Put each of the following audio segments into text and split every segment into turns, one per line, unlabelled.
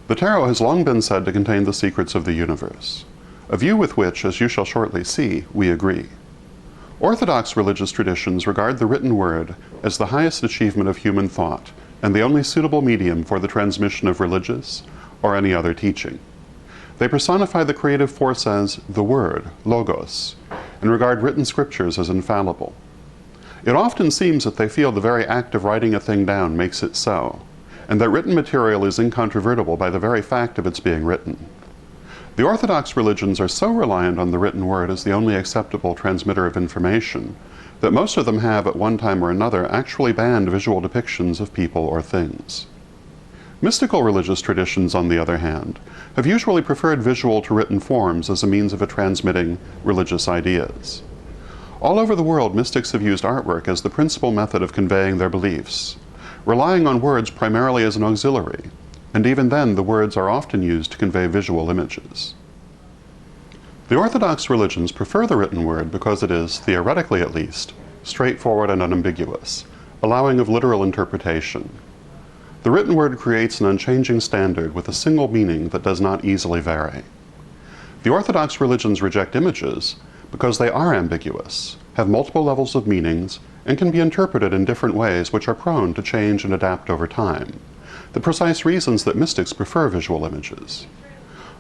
The tarot has long been said to contain the secrets of the universe, a view with which, as you shall shortly see, we agree. Orthodox religious traditions regard the written word as the highest achievement of human thought and the only suitable medium for the transmission of religious or any other teaching. They personify the creative force as the Word, Logos, and regard written scriptures as infallible. It often seems that they feel the very act of writing a thing down makes it so, and that written material is incontrovertible by the very fact of its being written. The Orthodox religions are so reliant on the written word as the only acceptable transmitter of information that most of them have, at one time or another, actually banned visual depictions of people or things. Mystical religious traditions, on the other hand, have usually preferred visual to written forms as a means of transmitting religious ideas. All over the world, mystics have used artwork as the principal method of conveying their beliefs, relying on words primarily as an auxiliary, and even then the words are often used to convey visual images. The Orthodox religions prefer the written word because it is, theoretically at least, straightforward and unambiguous, allowing of literal interpretation. The written word creates an unchanging standard with a single meaning that does not easily vary. The Orthodox religions reject images because they are ambiguous, have multiple levels of meanings, and can be interpreted in different ways which are prone to change and adapt over time, the precise reasons that mystics prefer visual images.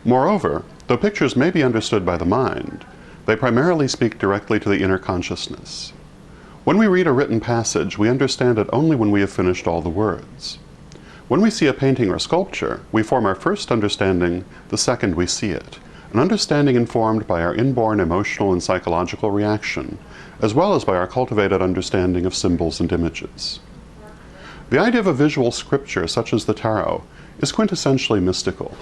Moreover, though pictures may be understood by the mind, they primarily speak directly to the inner consciousness. When we read a written passage, we understand it only when we have finished all the words. When we see a painting or sculpture, we form our first understanding the second we see it, an understanding informed by our inborn emotional and psychological reaction, as well as by our cultivated understanding of symbols and images. The idea of a visual scripture, such as the tarot, is quintessentially mystical.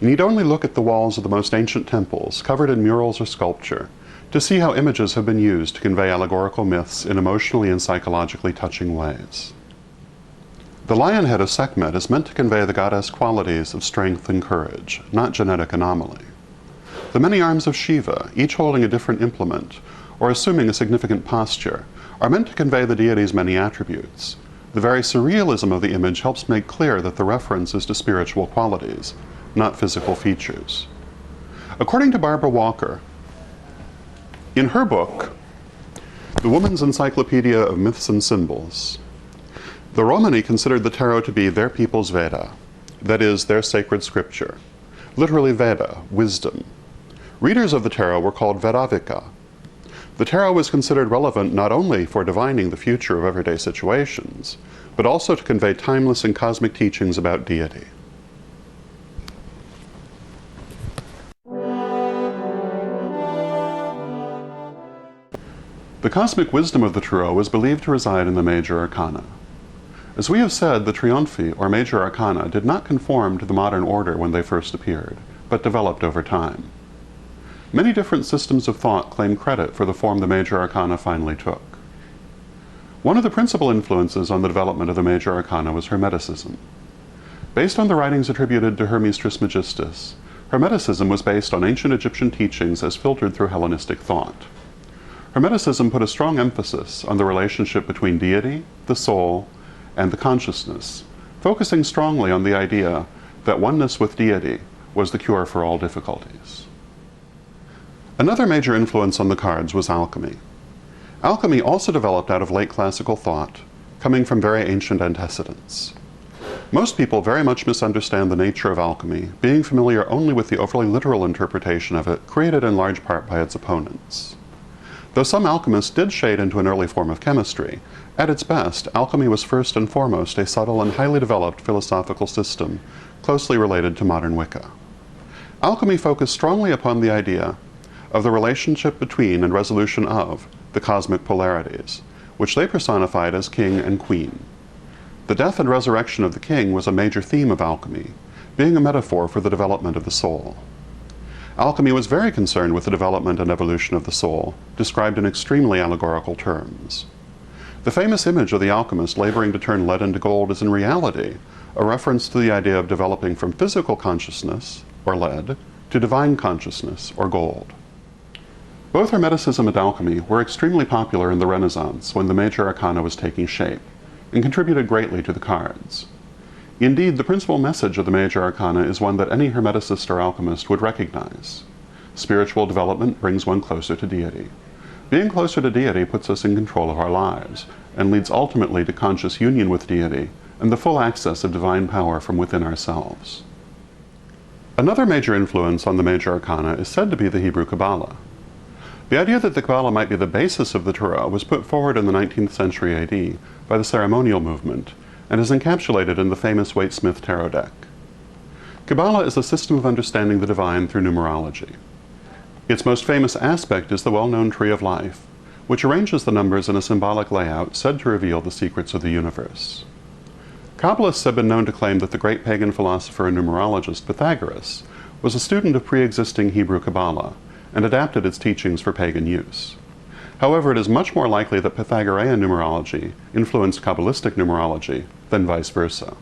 You need only look at the walls of the most ancient temples, covered in murals or sculpture, to see how images have been used to convey allegorical myths in emotionally and psychologically touching ways. The lion head of Sekhmet is meant to convey the goddess qualities of strength and courage, not genetic anomaly. The many arms of Shiva, each holding a different implement, or assuming a significant posture, are meant to convey the deity's many attributes. The very surrealism of the image helps make clear that the reference is to spiritual qualities, not physical features. According to Barbara Walker, in her book, The Woman's Encyclopedia of Myths and Symbols, the Romani considered the tarot to be their people's Veda, that is, their sacred scripture, literally Veda, wisdom. Readers of the tarot were called Vedavika. The tarot was considered relevant not only for divining the future of everyday situations, but also to convey timeless and cosmic teachings about deity. The cosmic wisdom of the tarot was believed to reside in the major arcana. As we have said, the trionfi, or major arcana, did not conform to the modern order when they first appeared, but developed over time. Many different systems of thought claim credit for the form the major arcana finally took. One of the principal influences on the development of the major arcana was Hermeticism. Based on the writings attributed to Hermes Trismegistus, Hermeticism was based on ancient Egyptian teachings as filtered through Hellenistic thought. Hermeticism put a strong emphasis on the relationship between deity, the soul, and the consciousness, focusing strongly on the idea that oneness with deity was the cure for all difficulties. Another major influence on the cards was alchemy. Alchemy also developed out of late classical thought, coming from very ancient antecedents. Most people very much misunderstand the nature of alchemy, being familiar only with the overly literal interpretation of it, created in large part by its opponents. Though some alchemists did shade into an early form of chemistry, at its best, alchemy was first and foremost a subtle and highly developed philosophical system closely related to modern Wicca. Alchemy focused strongly upon the idea of the relationship between and resolution of the cosmic polarities, which they personified as king and queen. The death and resurrection of the king was a major theme of alchemy, being a metaphor for the development of the soul. Alchemy was very concerned with the development and evolution of the soul, described in extremely allegorical terms. The famous image of the alchemist laboring to turn lead into gold is in reality a reference to the idea of developing from physical consciousness, or lead, to divine consciousness, or gold. Both Hermeticism and alchemy were extremely popular in the Renaissance when the major arcana was taking shape, and contributed greatly to the cards. Indeed, the principal message of the major arcana is one that any Hermeticist or alchemist would recognize. Spiritual development brings one closer to deity. Being closer to deity puts us in control of our lives, and leads ultimately to conscious union with deity and the full access of divine power from within ourselves. Another major influence on the major arcana is said to be the Hebrew Cabala. The idea that the Cabala might be the basis of the Tarot was put forward in the 19th century AD by the ceremonial movement, and is encapsulated in the famous Waite-Smith tarot deck. Cabala is a system of understanding the divine through numerology. Its most famous aspect is the well-known Tree of Life, which arranges the numbers in a symbolic layout said to reveal the secrets of the universe. Kabbalists have been known to claim that the great pagan philosopher and numerologist Pythagoras was a student of pre-existing Hebrew Cabala and adapted its teachings for pagan use. However, it is much more likely that Pythagorean numerology influenced Kabbalistic numerology than vice versa.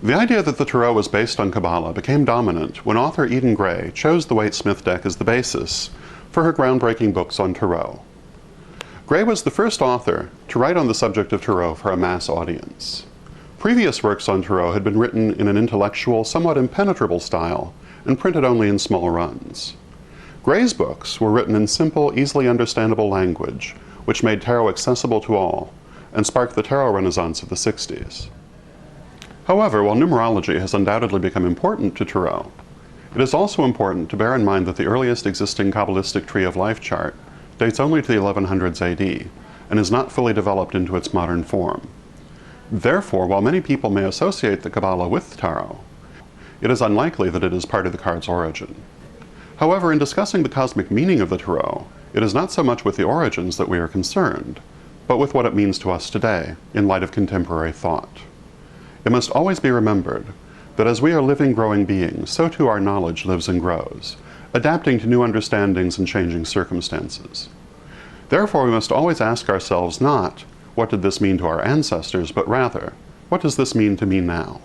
The idea that the Tarot was based on Cabala became dominant when author Eden Gray chose the Waite-Smith deck as the basis for her groundbreaking books on Tarot. Gray was the first author to write on the subject of Tarot for a mass audience. Previous works on Tarot had been written in an intellectual, somewhat impenetrable style and printed only in small runs. Gray's books were written in simple, easily understandable language, which made tarot accessible to all, and sparked the tarot renaissance of the 60s. However, while numerology has undoubtedly become important to tarot, it is also important to bear in mind that the earliest existing Kabbalistic Tree of Life chart dates only to the 1100s AD, and is not fully developed into its modern form. Therefore, while many people may associate the Cabala with tarot, it is unlikely that it is part of the card's origin. However, in discussing the cosmic meaning of the Tarot, it is not so much with the origins that we are concerned, but with what it means to us today, in light of contemporary thought. It must always be remembered that as we are living, growing beings, so too our knowledge lives and grows, adapting to new understandings and changing circumstances. Therefore, we must always ask ourselves not, what did this mean to our ancestors, but rather, what does this mean to me now?